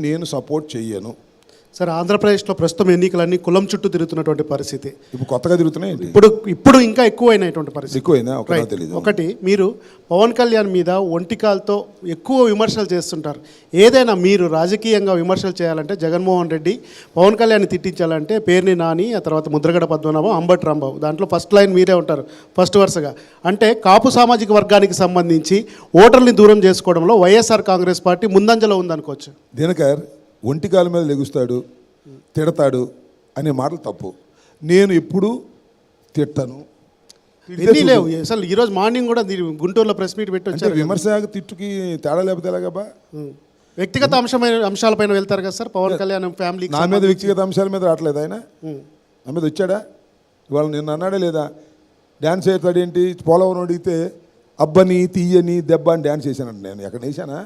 నేను సపోర్ట్ చెయ్యను. సార్, ఆంధ్రప్రదేశ్లో ప్రస్తుతం ఎన్నికలన్నీ కులం చుట్టూ తిరుగుతున్నటువంటి పరిస్థితి. ఇప్పుడు కొత్తగా తిరుగుతున్నాయి. ఇప్పుడు ఇంకా ఎక్కువైనటువంటి పరిస్థితి. ఎక్కువైనా తెలియదు. ఒకటి, మీరు పవన్ కళ్యాణ్ మీద ఒంటికాలతో ఎక్కువ విమర్శలు చేస్తుంటారు. ఏదైనా మీరు రాజకీయంగా విమర్శలు చేయాలంటే జగన్మోహన్ రెడ్డి, పవన్ కళ్యాణ్ తిట్టించాలంటే పేర్ని నాని, ఆ తర్వాత ముద్రగడ పద్మనాభం, అంబటి రాంబాబు, దాంట్లో ఫస్ట్ లైన్ మీరే ఉంటారు ఫస్ట్ వరుసగా. అంటే కాపు సామాజిక వర్గానికి సంబంధించి ఓటర్ని దూరం చేసుకోవడంలో వైఎస్ఆర్ కాంగ్రెస్ పార్టీ ముందంజలో ఉందనుకోవచ్చు. దినకర్ ఒంటికాల మీద లెగుస్తాడు, తిడతాడు అనే మాటలు తప్పు. నేను ఎప్పుడు తిట్టాను లేవు. అసలు ఈరోజు మార్నింగ్ కూడా గుంటూరులో ప్రెస్ మీట్ పెట్టి వచ్చారు. విమర్శ తిట్టుకి తేడా లేకపోతే ఎలాగబ్బా? వ్యక్తిగత అంశాలపైన వెళ్తారు కదా సార్ పవన్ కళ్యాణ్ ఫ్యామిలీ. నా మీద వ్యక్తిగత అంశాల మీద రావట్లేదు ఆయన. నా మీద వచ్చాడా? ఇవాళ నిన్న అన్నాడే లేదా? డ్యాన్స్ వేస్తాడేంటి? పోలవరం అడిగితే అబ్బని తీయని దెబ్బ అని డ్యాన్స్ వేసానంట. నేను ఎక్కడ వేసానా?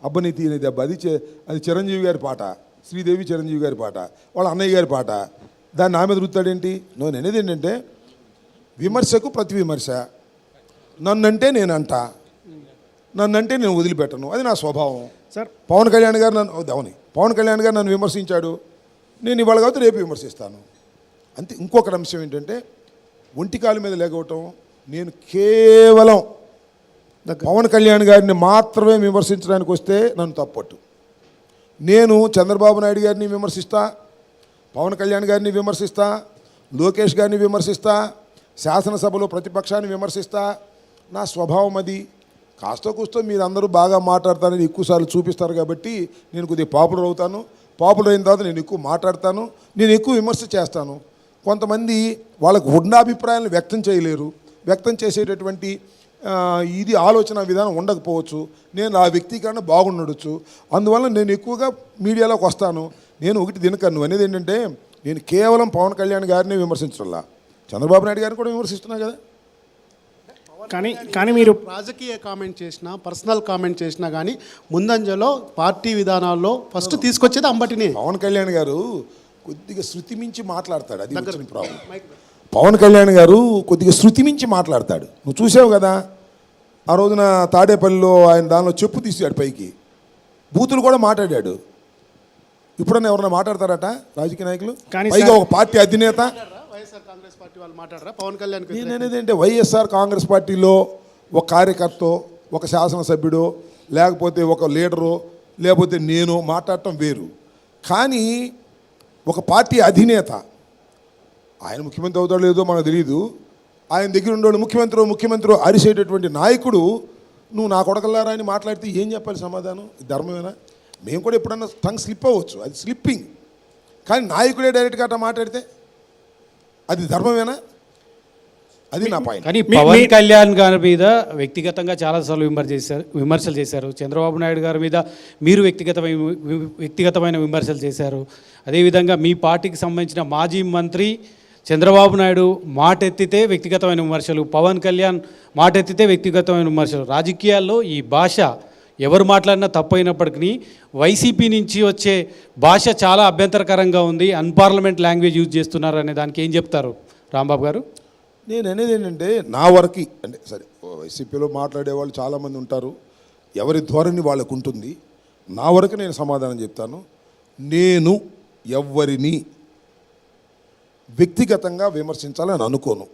అబ్బని తీయని దెబ్బ. అది చిరంజీవి గారి పాట, శ్రీదేవి చిరంజీవి గారి పాట, వాళ్ళ అన్నయ్య గారి పాట. దాన్ని నా మీద రుద్దుతాడేంటి? నేను అనేది ఏంటంటే, విమర్శకు ప్రతి విమర్శ. నన్నంటే నేనంట, నన్నంటే నేను వదిలిపెట్టను. అది నా స్వభావం సార్. పవన్ కళ్యాణ్ గారు పవన్ కళ్యాణ్ గారు నన్ను విమర్శించాడు, నేను ఇవాళ కాబట్టి రేపు విమర్శిస్తాను అంతే. ఇంకొక అంశం ఏంటంటే, ఒంటికాల మీద లేకపోవటం. నేను కేవలం పవన్ కళ్యాణ్ గారిని మాత్రమే విమర్శించడానికి వస్తే నన్ను తప్పట్టు. నేను చంద్రబాబు నాయుడు గారిని విమర్శిస్తా, పవన్ కళ్యాణ్ గారిని విమర్శిస్తా, లోకేష్ గారిని విమర్శిస్తా, శాసనసభలో ప్రతిపక్షాన్ని విమర్శిస్తా. నా స్వభావం అది. కాస్తో కూస్తో మీరు అందరూ బాగా మాట్లాడతారని ఎక్కువసార్లు చూపిస్తారు కాబట్టి నేను కొద్దిగా పాపులర్ అవుతాను. పాపులర్ అయిన తర్వాత నేను ఎక్కువ మాట్లాడతాను, నేను ఎక్కువ విమర్శ చేస్తాను. కొంతమంది వాళ్ళకు ఉన్న అభిప్రాయాలను వ్యక్తం చేయలేరు, వ్యక్తం చేసేటటువంటి ఇది ఆలోచన విధానం ఉండకపోవచ్చు. నేను ఆ వ్యక్తీకరణ బాగుండొచ్చు. అందువల్ల నేను ఎక్కువగా మీడియాలోకి వస్తాను. నేను ఒకటి దినకర్ అనేది ఏంటంటే, నేను కేవలం పవన్ కళ్యాణ్ గారిని విమర్శించడంలా, చంద్రబాబు నాయుడు గారిని కూడా విమర్శిస్తున్నా కదా. కానీ మీరు రాజకీయ కామెంట్ చేసినా, పర్సనల్ కామెంట్ చేసినా కానీ ముందంజలో పార్టీ విధానాల్లో ఫస్ట్ తీసుకొచ్చేది అంబటిని. పవన్ కళ్యాణ్ గారు కొద్దిగా శృతి మించి మాట్లాడతాడు, అది వచ్చిన ప్రాబ్లం. పవన్ కళ్యాణ్ గారు కొద్దిగా శృతి మించి మాట్లాడతాడు. నువ్వు చూసావు కదా, ఆ రోజున తాడేపల్లిలో ఆయన దానిలో చెప్పు తీసాడు పైకి, బూతులు కూడా మాట్లాడాడు. ఇప్పుడన్నా ఎవరన్నా మాట్లాడతారట రాజకీయ నాయకులు? పైగా ఒక పార్టీ అధినేత. నేను అనేది ఏంటంటే, వైఎస్ఆర్ కాంగ్రెస్ పార్టీలో ఒక కార్యకర్త, ఒక శాసనసభ్యుడు, లేకపోతే ఒక లీడరు, లేకపోతే నేను మాట్లాడటం వేరు. కానీ ఒక పార్టీ అధినేత, ఆయన ముఖ్యమంత్రి అవుతాడో లేదో మనకు తెలియదు, ఆయన దగ్గర ఉండేవాడు ముఖ్యమంత్రి అరిసేటటువంటి నాయకుడు నువ్వు నా కొడకల్లారా అని మాట్లాడితే ఏం చెప్పాలి సమాధానం? ధర్మమేనా? మేము కూడా ఎప్పుడన్నా టంగ్ స్లిప్ అవ్వచ్చు, అది స్లిప్పింగ్. కానీ నాయకుడే డైరెక్ట్గా అట్లా మాట్లాడితే అది ధర్మమేనా? అది నా పాయింట్. కానీ పవన్ కళ్యాణ్ గారి మీద వ్యక్తిగతంగా చాలాసార్లు విమర్శలు చేశారు. చంద్రబాబు నాయుడు గారి మీద మీరు వ్యక్తిగతమైన విమర్శలు చేశారు. అదేవిధంగా మీ పార్టీకి సంబంధించిన మాజీ మంత్రి చంద్రబాబు నాయుడు మాట ఎత్తితే వ్యక్తిగతమైన విమర్శలు, పవన్ కళ్యాణ్ మాట ఎత్తితే వ్యక్తిగతమైన విమర్శలు. రాజకీయాల్లో ఈ భాష ఎవరు మాట్లాడినా తప్పైనప్పటికీ వైసీపీ నుంచి వచ్చే భాష చాలా అభ్యంతరకరంగా ఉంది, అన్పార్లమెంట్ లాంగ్వేజ్ యూజ్ చేస్తున్నారు అనే దానికి ఏం చెప్తారు రాంబాబు గారు? నేను అనేది ఏంటంటే, నా వరకు అంటే సరే, వైసీపీలో మాట్లాడే వాళ్ళు చాలామంది ఉంటారు, ఎవరి ధోరణి వాళ్ళకు ఉంటుంది. నా వరకు నేను సమాధానం చెప్తాను. నేను ఎవరిని వ్యక్తిగతంగా విమర్శించాలని అనుకోను,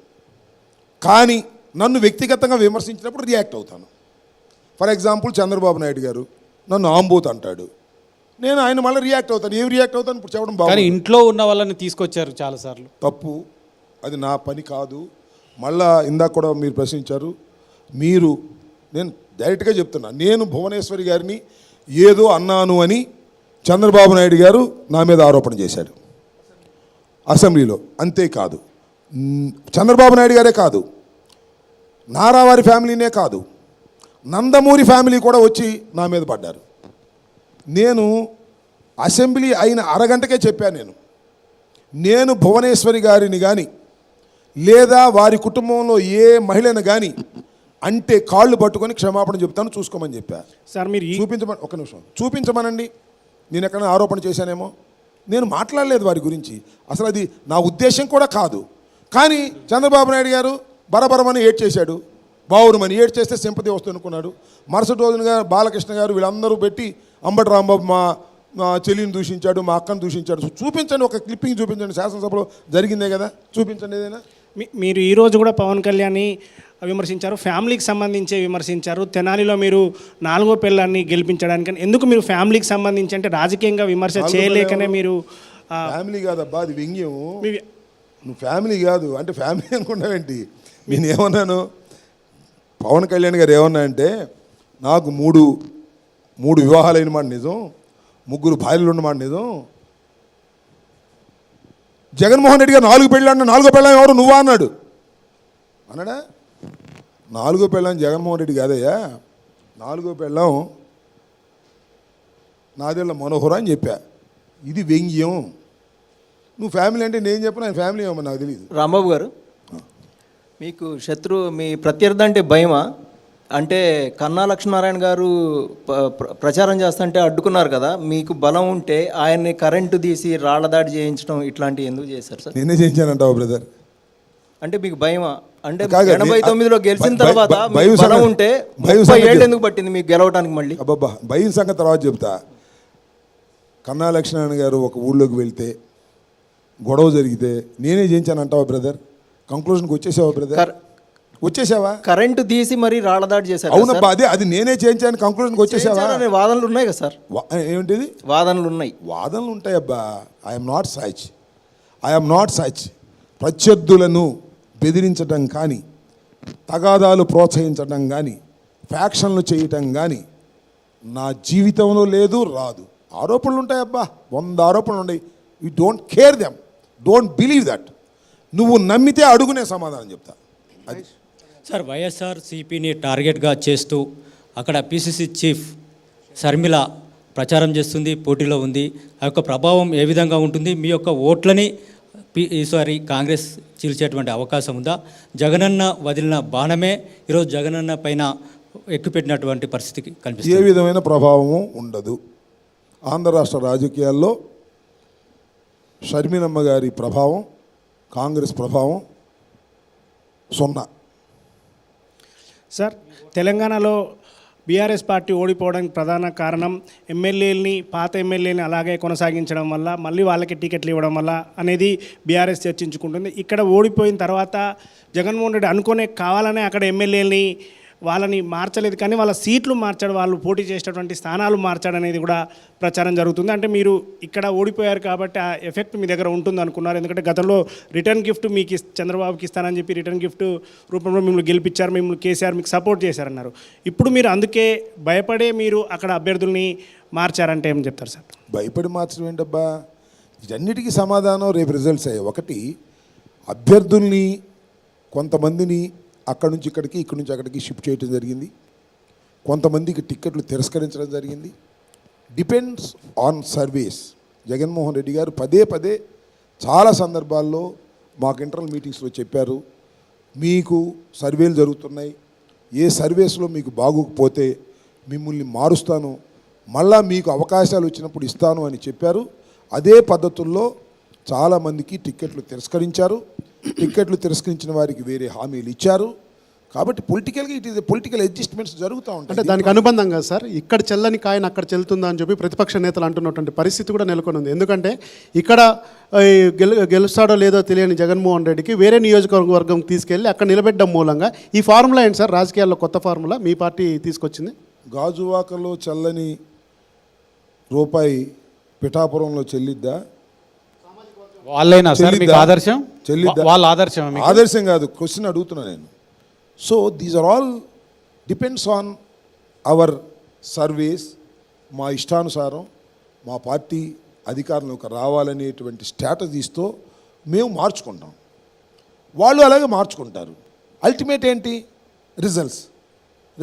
కానీ నన్ను వ్యక్తిగతంగా విమర్శించినప్పుడు రియాక్ట్ అవుతాను. ఫర్ ఎగ్జాంపుల్, చంద్రబాబు నాయుడు గారు నన్ను ఆంబోత్ అంటాడు, నేను ఆయన మళ్ళీ రియాక్ట్ అవుతాను. ఏం రియాక్ట్ అవుతాను ఇప్పుడు చెప్పడం బాగుంది. ఇంట్లో ఉన్న వాళ్ళని తీసుకొచ్చారు చాలాసార్లు, తప్పు. అది నా పని కాదు. మళ్ళా ఇందాక కూడా మీరు ప్రశ్నించారు. నేను డైరెక్ట్గా చెప్తున్నా, నేను భువనేశ్వరి గారిని ఏదో అన్నాను అని చంద్రబాబు నాయుడు గారు నా మీద ఆరోపణ చేశాడు అసెంబ్లీలో. అంతేకాదు, చంద్రబాబు నాయుడు గారే కాదు, నారావారి ఫ్యామిలీనే కాదు, నందమూరి ఫ్యామిలీ కూడా వచ్చి నా మీద పడ్డారు. నేను అసెంబ్లీ అయిన అరగంటకే చెప్పాను, నేను భువనేశ్వరి గారిని కానీ లేదా వారి కుటుంబంలో ఏ మహిళను కానీ అంటే కాళ్ళు పట్టుకొని క్షమాపణ చెప్తాను, చూసుకోమని చెప్పా. సార్ మీరు చూపించమని, ఒక నిమిషం చూపించమనండి. నేను ఎక్కడైనా ఆరోపణ చేశానేమో? నేను మాట్లాడలేదు వారి గురించి, అసలు అది నా ఉద్దేశం కూడా కాదు. కానీ చంద్రబాబు నాయుడు గారు బరబరమని ఏడ్ చేశాడు, బావురుమని ఏడ్ చేస్తే సింపతి వస్తుంది అనుకున్నాడు. మరుసటి రోజునగా బాలకృష్ణ గారు వీళ్ళందరూ పెట్టి అంబటి రాంబాబు మా మా చెల్లిని దూషించాడు, మా అక్కను దూషించాడు. చూపించండి, ఒక క్లిప్పింగ్ చూపించండి. శాసనసభలో జరిగిందే కదా, చూపించండి ఏదైనా. మీరు ఈరోజు కూడా పవన్ కళ్యాణ్ని విమర్శించారు, ఫ్యామిలీకి సంబంధించి విమర్శించారు. తెనాలిలో మీరు 4వ పిల్లాన్ని గెలిపించడానికి ఎందుకు మీరు ఫ్యామిలీకి సంబంధించి అంటే రాజకీయంగా విమర్శ చేయలేకనే మీరు ఫ్యామిలీ కాదబ్బా, అది వ్యంగ్యం. మీ- నువ్వు ఫ్యామిలీ కాదు అంటే ఫ్యామిలీ అనుకున్నావేంటి? నేను ఏమన్నాను, పవన్ కళ్యాణ్ గారు ఏమన్నా అంటే నాకు మూడు వివాహాలైన మాట నిజం, 3 భార్యలు ఉన్నమాట నిజం. జగన్మోహన్ రెడ్డి గారు 4 పెళ్ళాడిన 4వ పెళ్ళాం ఎవరు నువ్వా అన్నాడు. అన్నాడా? 4వ పెళ్ళాం జగన్మోహన్ రెడ్డి కాదయ్యా, 4వ పెళ్ళాం నాదేళ్ళ మనోహర అని చెప్పా. ఇది వ్యంగ్యం. నువ్వు ఫ్యామిలీ అంటే నేను చెప్పిన ఆయన ఫ్యామిలీ ఏమో నాకు తెలియదు. రాంబాబు గారు, మీకు మీ ప్రత్యర్థి అంటే భయమా? అంటే కన్నా లక్ష్మీనారాయణ గారు ప్రచారం చేస్తుంటే అడ్డుకున్నారు కదా, మీకు బలం ఉంటే ఆయన్ని కరెంటు తీసి రాళ్ల దాడి చేయించడం ఇట్లాంటివి ఎందుకు చేశారు సార్? నేనే చేయించానంటావు బ్రదర్? అంటే మీకు భయమా? అంటే కాదు, 89లో గెలిచిన తర్వాత భయం మీకు బలం సంగతి- ఉంటే భయం 30 సంగతి- ఏళ్ళు ఎందుకు పట్టింది మీకు గెలవడానికి మళ్ళీ? అబ్బబ్బా, భయం సంగతి తర్వాత చెప్తా. కన్నా లక్ష్మీనారాయణ గారు ఒక ఊళ్ళోకి వెళ్తే గొడవ జరిగితే నేనే చేయించానంటావా బ్రదర్? కంక్లూజన్కి వచ్చేసావా బ్రదర్? వచ్చేసావా? కరెంటు తీసి మరి రాళ్ల దాడి చేశారు కదా అవునబ్బా, సార్? అది నేనే చేయించాను కంక్లూజన్కి వచ్చేసావా? చేయించారనే వాదనలు ఉన్నాయి కదా సార్? ఏమిటిది? వాదనలు ఉన్నాయి. వాదనలు ఉంటాయబ్బా. I'm not such. ప్రత్యర్థులను బెదిరించడం కానీ, తగాదాలు ప్రోత్సహించడం కానీ, ఫ్యాక్షన్లు చేయటం కానీ నా జీవితంలో లేదు, రాదు. ఆరోపణలు ఉంటాయబ్బా, 100 ఆరోపణలు ఉన్నాయి. You don't care them, don't believe that. నువ్వు నమ్మితే అడుగునే సమాధానం చెప్తా. అది సార్, వైఎస్ఆర్ సిపిని టార్గెట్గా చేస్తూ అక్కడ పిసిసి చీఫ్ శర్మిల ప్రచారం చేస్తుంది, పోటీలో ఉంది. ఆ యొక్క ప్రభావం ఏ విధంగా ఉంటుంది? మీ యొక్క ఓట్లని ఈసారి కాంగ్రెస్ చీల్చేటువంటి అవకాశం ఉందా? జగనన్న వదిలిన బాణమే ఈరోజు జగనన్న పైన ఎక్కుపెట్టినటువంటి పరిస్థితికి ఏ కనిపిస్తుంది. విధమైన ప్రభావము ఉండదు. ఆంధ్ర రాష్ట్ర రాజకీయాల్లో షర్మిలమ్మ గారి ప్రభావం, కాంగ్రెస్ ప్రభావం 0. సార్, తెలంగాణలో బీఆర్ఎస్ పార్టీ ఓడిపోవడానికి ప్రధాన కారణం పాత ఎమ్మెల్యేలని అలాగే కొనసాగించడం వల్ల, మళ్ళీ వాళ్ళకి టికెట్లు ఇవ్వడం వల్ల అనేది బీఆర్ఎస్ చర్చించుకుంటుంది. ఇక్కడ ఓడిపోయిన తర్వాత జగన్మోహన్ రెడ్డి అనుకునే కావాలనే అక్కడ ఎమ్మెల్యేలని వాళ్ళని మార్చలేదు, కానీ వాళ్ళ సీట్లు మార్చాడు, వాళ్ళు పోటీ చేసేటటువంటి స్థానాలు మార్చాడు అనేది కూడా ప్రచారం జరుగుతుంది. అంటే మీరు ఇక్కడ ఓడిపోయారు కాబట్టి ఆ ఎఫెక్ట్ మీ దగ్గర ఉంటుంది అనుకున్నారు. ఎందుకంటే గతంలో రిటర్న్ గిఫ్ట్ మీకు చంద్రబాబుకి ఇస్తానని చెప్పి రిటర్న్ గిఫ్ట్ రూపంలో మిమ్మల్ని గెలిపించారు, మిమ్మల్ని కేసీఆర్ మీకు సపోర్ట్ చేశారన్నారు. ఇప్పుడు మీరు అందుకే భయపడే మీరు అక్కడ అభ్యర్థుల్ని మార్చారంటే ఏం చెప్తారు సార్? భయపడి మార్చడం ఏంటబ్బా? వీటన్నిటికీ సమాధానం రేపు రిజల్ట్స్ అయ్యాయి. ఒకటి, అభ్యర్థుల్ని కొంతమందిని అక్కడి నుంచి ఇక్కడికి, ఇక్కడి నుంచి అక్కడికి షిఫ్ట్ చేయడం జరిగింది. కొంతమందికి టిక్కెట్లు తిరస్కరించడం జరిగింది. Depends on surveys. Jaganmohan Reddy గారు పదే చాలా సందర్భాల్లో మాకు ఇంటర్నల్ మీటింగ్స్లో చెప్పారు, మీకు సర్వేలు జరుగుతున్నాయి, ఏ సర్వేస్లో మీకు బాగోకపోతే మిమ్మల్ని మారుస్తాను, మళ్ళా మీకు అవకాశాలు వచ్చినప్పుడు ఇస్తాను అని చెప్పారు. అదే పద్ధతుల్లో చాలామందికి టిక్కెట్లు తిరస్కరించారు. టిక్కెట్లు తిరస్కరించిన వారికి వేరే హామీలు ఇచ్చారు. కాబట్టి పొలిటికల్గా ఇట్ ఈస్ పొలిటికల్ అడ్జస్ట్మెంట్స్ జరుగుతూ ఉంటాయి. అంటే దానికి అనుబంధంగా సార్, ఇక్కడ చెల్లని కాయన అక్కడ చెల్లుతుందా అని చెప్పి ప్రతిపక్ష నేతలు అంటున్నటువంటి పరిస్థితి కూడా నెలకొని ఉంది. ఎందుకంటే ఇక్కడ గెలుస్తాడో లేదో తెలియని జగన్మోహన్ రెడ్డికి వేరే నియోజకవర్గం తీసుకెళ్ళి అక్కడ నిలబెట్టడం మూలంగా ఈ ఫార్ములా ఏంటి సార్? రాజకీయాల్లో కొత్త ఫార్ములా మీ పార్టీ తీసుకొచ్చింది. గాజువాకలో చల్లని రూపాయి పిఠాపురంలో చెల్లిద్దా? వాళ్ళైనా సార్ మీకు ఆదర్శం? చెల్లిద్దా? వాళ్ళ ఆదర్శం మీకు? ఆదర్శం కాదు, క్వశ్చన్ అడుగుతున్నా నేను. So these are all depends on our surveys. మా ఇష్టానుసారం మా పార్టీ అధికారంలోకి రావాలనేటువంటి స్ట్రాటజీస్తో మేము మార్చుకుంటాం, వాళ్ళు అలాగే మార్చుకుంటారు. అల్టిమేట్ ఏంటి? రిజల్ట్స్.